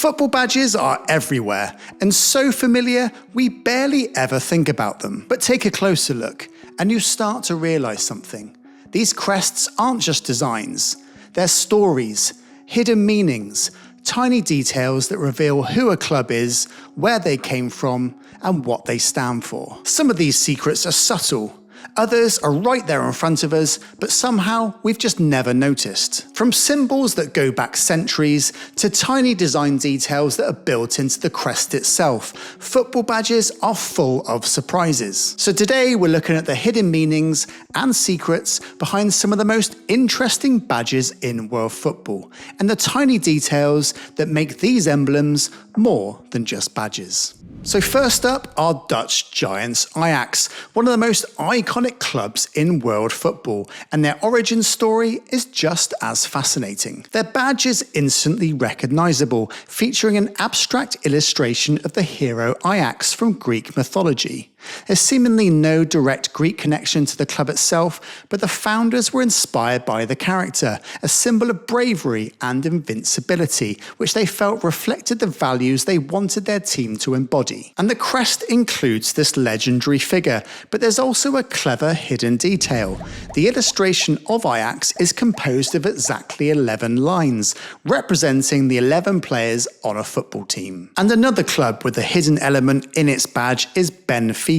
Football badges are everywhere, and so familiar we barely ever think about them. But take a closer look, and you start to realise something. These crests aren't just designs, they're stories, hidden meanings, tiny details that reveal who a club is, where they came from, and what they stand for. Some of these secrets are subtle. Others are right there in front of us, but somehow we've just never noticed. From symbols that go back centuries to tiny design details that are built into the crest itself, football badges are full of surprises. So today we're looking at the hidden meanings and secrets behind some of the most interesting badges in world football, and the tiny details that make these emblems more than just badges. So first up are Dutch giants Ajax, one of the most iconic clubs in world football, and their origin story is just as fascinating. Their badge is instantly recognisable, featuring an abstract illustration of the hero Ajax from Greek mythology. There's seemingly no direct Greek connection to the club itself, but the founders were inspired by the character, a symbol of bravery and invincibility, which they felt reflected the values they wanted their team to embody. And the crest includes this legendary figure, but there's also a clever hidden detail. The illustration of Ajax is composed of exactly 11 lines, representing the 11 players on a football team. And another club with a hidden element in its badge is Benfica.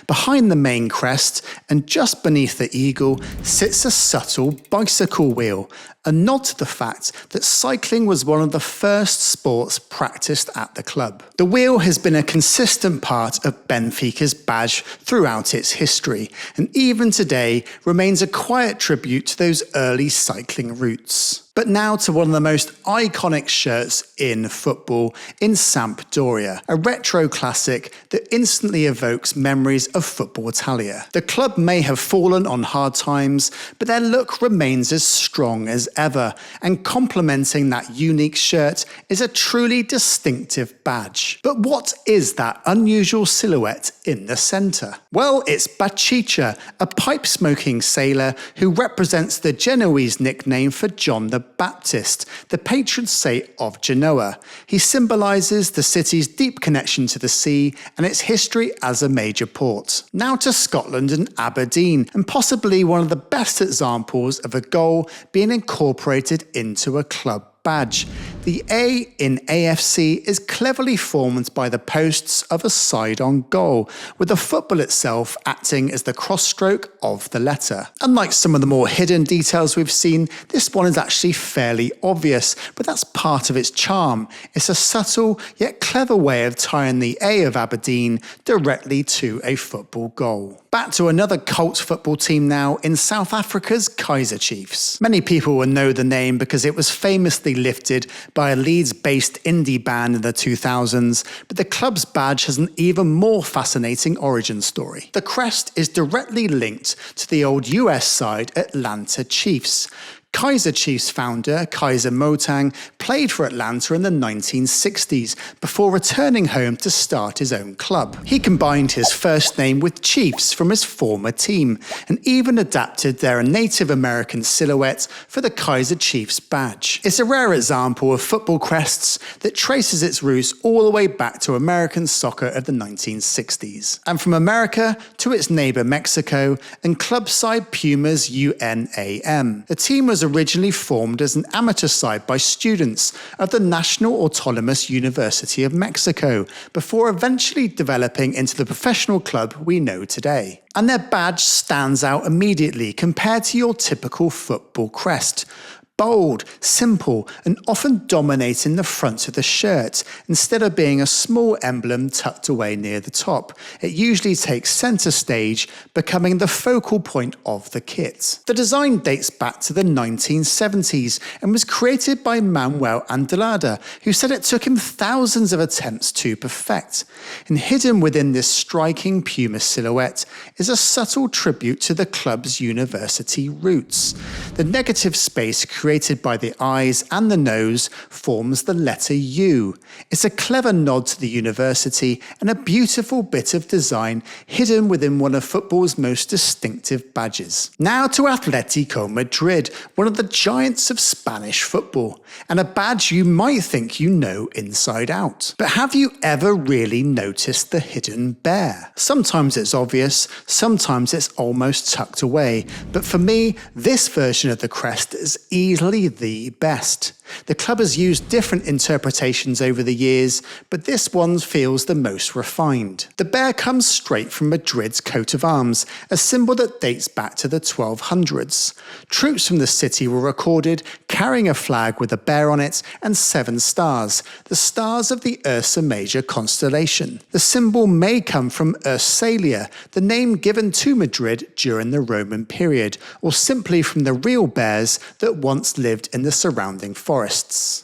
Behind the main crest and just beneath the eagle sits a subtle bicycle wheel, a nod to the fact that cycling was one of the first sports practiced at the club. The wheel has been a consistent part of Benfica's badge throughout its history, and even today remains a quiet tribute to those early cycling routes. But now to one of the most iconic shirts in football, in Sampdoria, a retro classic that instantly evokes memories of Football Italia. The club may have fallen on hard times, but their look remains as strong as ever, and complementing that unique shirt is a truly distinctive badge. But what is that unusual silhouette in the centre? Well, it's Bachicha, a pipe-smoking sailor who represents the Genoese nickname for John the Baptist, the patron saint of Genoa. He symbolises the city's deep connection to the sea and its history as a major port. Now to Scotland and Aberdeen, and possibly one of the best examples of a goal being incorporated into a club badge. The A in AFC is cleverly formed by the posts of a side-on goal, with the football itself acting as the cross-stroke of the letter. Unlike some of the more hidden details we've seen, this one is actually fairly obvious, but that's part of its charm. It's a subtle yet clever way of tying the A of Aberdeen directly to a football goal. Back to another cult football team now in South Africa's Kaizer Chiefs. Many people will know the name because it was famously lifted by a Leeds-based indie band in the 2000s, but the club's badge has an even more fascinating origin story. The crest is directly linked to the old US side Atlanta Chiefs. Kaizer Chiefs founder Kaizer Motang played for Atlanta in the 1960s before returning home to start his own club. He combined his first name with Chiefs from his former team and even adapted their Native American silhouette for the Kaizer Chiefs badge. It's a rare example of football crests that traces its roots all the way back to American soccer of the 1960s. And from America to its neighbour Mexico and club side Pumas UNAM. The team was originally formed as an amateur side by students of the National Autonomous University of Mexico, before eventually developing into the professional club we know today. And their badge stands out immediately compared to your typical football crest. Bold, simple, and often dominating the front of the shirt, instead of being a small emblem tucked away near the top. It usually takes centre stage, becoming the focal point of the kit. The design dates back to the 1970s and was created by Manuel Andelada, who said it took him thousands of attempts to perfect. And hidden within this striking Puma silhouette is a subtle tribute to the club's university roots. The negative space created created by the eyes and the nose, forms the letter U. It's a clever nod to the university and a beautiful bit of design hidden within one of football's most distinctive badges. Now to Atlético Madrid, one of the giants of Spanish football, and a badge you might think you know inside out. But have you ever really noticed the hidden bear? Sometimes it's obvious, sometimes it's almost tucked away, but for me, this version of the crest is easily the best. The club has used different interpretations over the years, but this one feels the most refined. The bear comes straight from Madrid's coat of arms, a symbol that dates back to the 1200s. Troops from the city were recorded carrying a flag with a bear on it and 7 stars, the stars of the Ursa Major constellation. The symbol may come from Ursalia, the name given to Madrid during the Roman period, or simply from the real bears that once lived in the surrounding forests.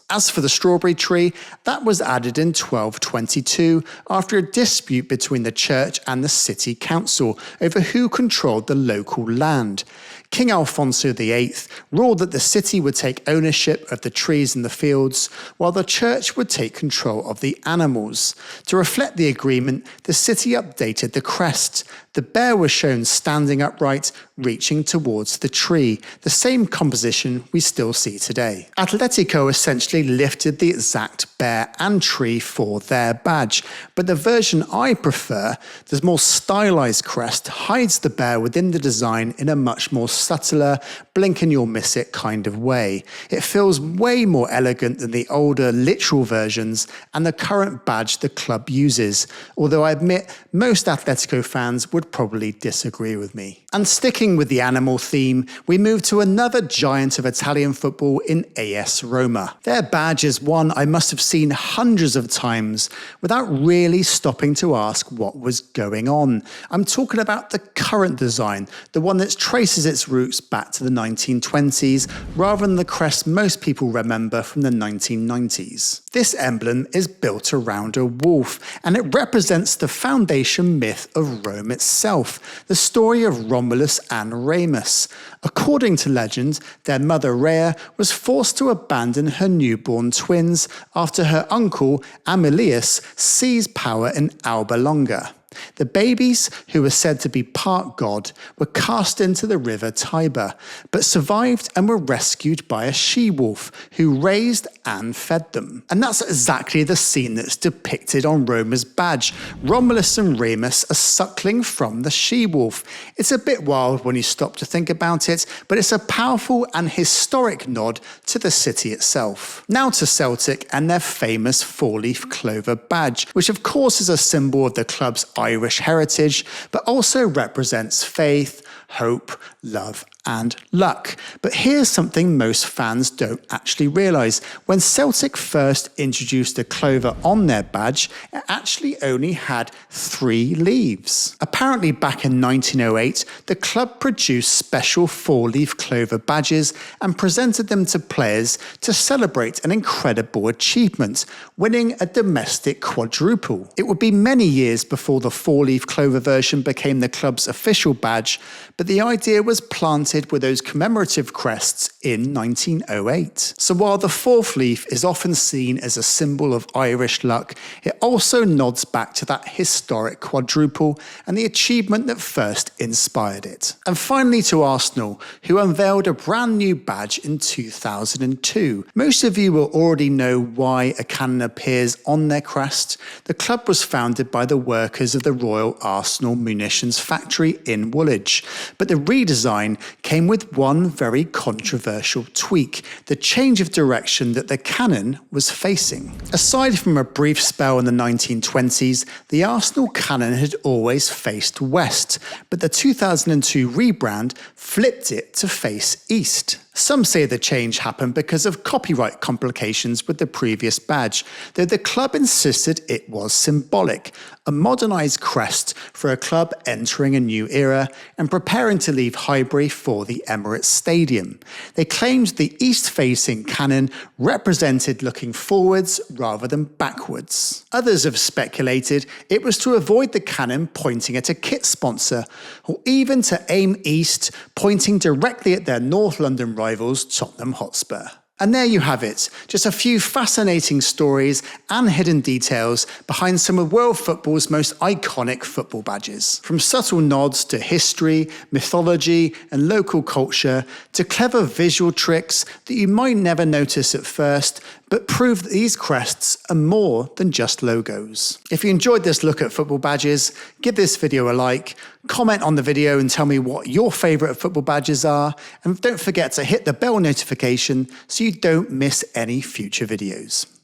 As for the strawberry tree, that was added in 1222 after a dispute between the church and the city council over who controlled the local land. King Alfonso VIII ruled that the city would take ownership of the trees in the fields, while the church would take control of the animals. To reflect the agreement, the city updated the crest. The bear was shown standing upright, reaching towards the tree, the same composition we still see today. Atletico essentially lifted the exact bear and tree for their badge, but the version I prefer, the more stylized crest, hides the bear within the design in a much more subtler, blink and you'll miss it kind of way. It feels way more elegant than the older literal versions and the current badge the club uses, although I admit most Atletico fans would probably disagree with me. And sticking with the animal theme, we move to another giant of Italian football in AS Roma. Their badge is one I must have seen hundreds of times without really stopping to ask what was going on. I'm talking about the current design, the one that traces its roots back to the 1920s rather than the crest most people remember from the 1990s. This emblem is built around a wolf, and it represents the foundation myth of Rome itself, the story of Romulus and Remus. According to legend, their mother Rhea was forced to abandon her newborn twins after her uncle Amilius seized power in Alba Longa. The babies, who were said to be part god, were cast into the river Tiber, but survived and were rescued by a she-wolf who raised and fed them. And that's exactly the scene that's depicted on Roma's badge. Romulus and Remus are suckling from the she-wolf. It's a bit wild when you stop to think about it, but it's a powerful and historic nod to the city itself. Now to Celtic and their famous four-leaf clover badge, which of course is a symbol of the club's Irish heritage, but also represents faith, hope, love, and luck. But here's something most fans don't actually realise. When Celtic first introduced a clover on their badge, it actually only had 3 leaves. Apparently back in 1908, the club produced special 4-leaf clover badges and presented them to players to celebrate an incredible achievement, winning a domestic quadruple. It would be many years before the 4-leaf clover version became the club's official badge, but the idea was planted with those commemorative crests in 1908. So while the 4th leaf is often seen as a symbol of Irish luck, it also nods back to that historic quadruple and the achievement that first inspired it. And finally to Arsenal, who unveiled a brand new badge in 2002. Most of you will already know why a cannon appears on their crest. The club was founded by the workers of the Royal Arsenal Munitions Factory in Woolwich, but the redesign came with one very controversial tweak: the change of direction that the cannon was facing. Aside from a brief spell in the 1920s, the Arsenal cannon had always faced west, but the 2002 rebrand flipped it to face east. Some say the change happened because of copyright complications with the previous badge, though the club insisted it was symbolic, a modernised crest for a club entering a new era and preparing to leave Highbury for the Emirates Stadium. They claimed the east-facing cannon represented looking forwards rather than backwards. Others have speculated it was to avoid the cannon pointing at a kit sponsor, or even to aim east, pointing directly at their North London rivals rivals Tottenham Hotspur. And there you have it, just a few fascinating stories and hidden details behind some of world football's most iconic football badges. From subtle nods to history, mythology, and local culture, to clever visual tricks that you might never notice at first, but prove that these crests are more than just logos. If you enjoyed this look at football badges, give this video a like, comment on the video and tell me what your favourite football badges are, and don't forget to hit the bell notification so you don't miss any future videos.